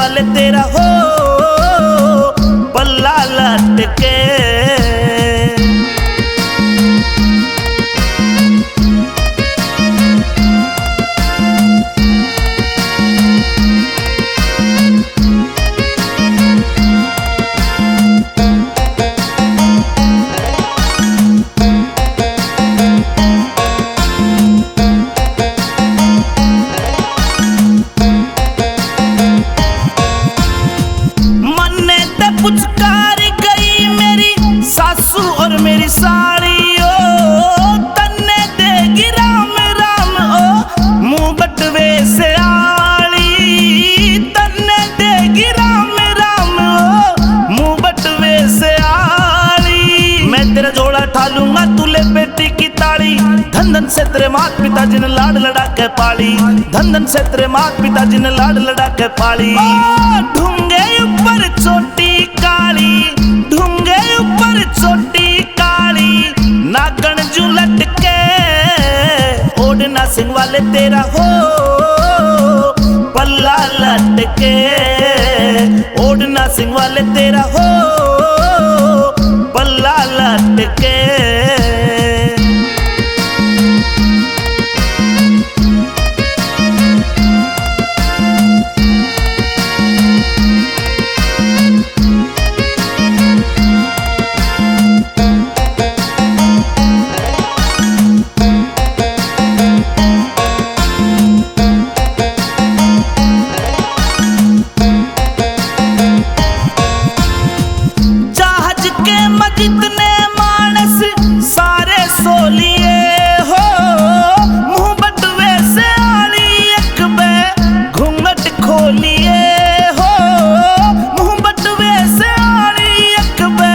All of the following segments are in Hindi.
वाले तेरा हो पल्ला लटके। पुचकार गई मेरी सासू और मेरी साड़ी ओ तन्ने देगी राम राम ओ मुंह बटवे से आड़ी। तन्ने देगी राम राम ओ मुंह बटवे से आड़ी। मैं तेरा जोड़ा ठालूंगा तूले बेटी की ताड़ी। धन धन से तेरे मात पिता जी ने लाड लड़ा के पाली। धन धन से तेरे मात पिता जी ने लाड लड़ा के पाली। ढूंगे ऊपर चोटी काली ढूंगे ऊपर चोटी काली नागण जू लटके। ओढ़ना सिंह वाले तेरा हो पल्ला लटके। ओढ़ना सिंह वाले तेरा हो पल्ला लटके। जितने मानस सारे सोलिए हो मुंह बटवे से आली एक बे घूंघट खोलिए हो। मुंह बटवे से आली एक बे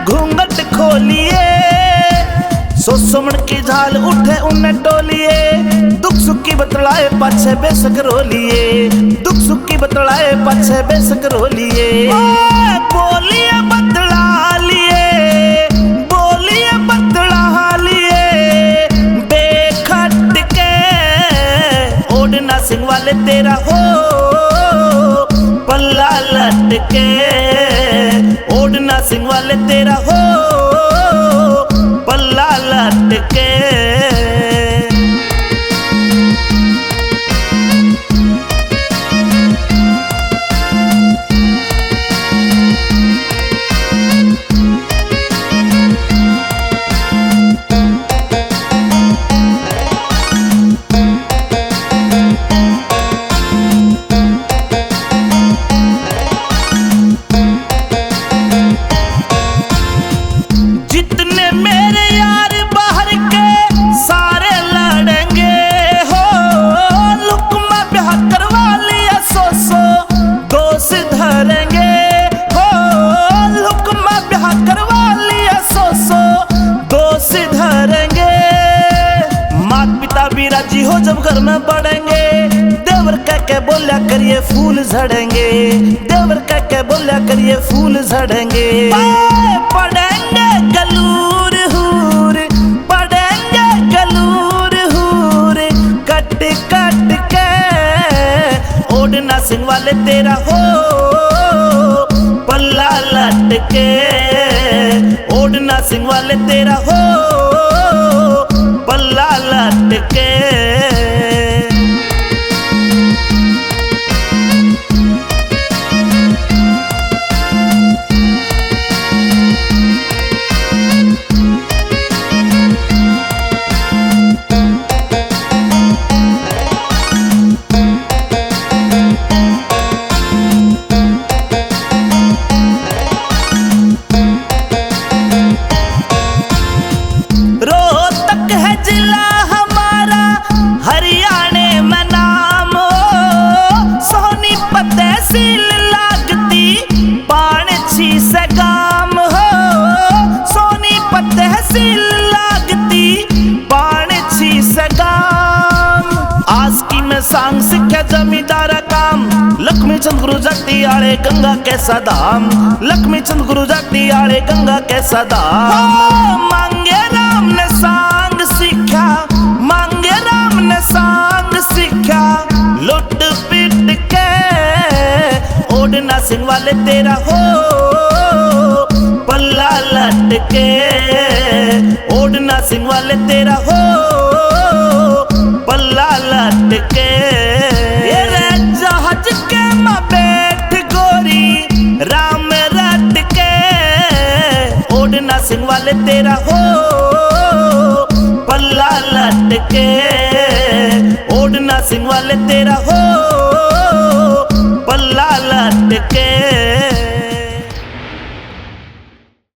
घूंघट खोलिए। सोमण की झाल उठे उन्हें टोलिए। दुख सुख की बतलाए पाछे बेसक रोलिए। दुख सुख की बतलाए पाछे बेसक रोलिए। बोलिए बतला लिए सिंह वाले तेरा हो पल्ला लटके। ओढ़ना सिंह वाले तेरा हो पल्ला लटके। राजी हो जब घर में पड़ेंगे देवर कह के बोलिया करिए फूल झड़ेंगे। देवर कह के बोलिया करिए फूल झड़ेंगे। पड़ेंगे गलूर हूर पड़ेंगे गलूर हूर कट कट के। ओढ़ना सिंह वाले तेरा हो पल्ला लटके। ओढ़ना सिंह वाले तेरा हो पल्ला लटके। सांग सिक्ख्या जमींदारा काम। लक्ष्मी चंद गुरु जाती आले गंगा कैसा धाम। लक्ष्मी चंद गुरु जाती आले गंगा कैसा धाम। मांगे राम ने सांग सिक्ख्या मांगे राम ने सांग सिक्ख्या। लुट पिट के वाले तेरा हो पल्ला लटके, ओढ़ना सिंह वाले तेरा हो पल्ला लटके। ये रे जहाज के माँ बैठ गोरी राम रट के, ओढ़ना सिंह वाले तेरा हो पल्ला लटके, ओढ़ना सिंह वाले तेरा हो पल्ला लटके।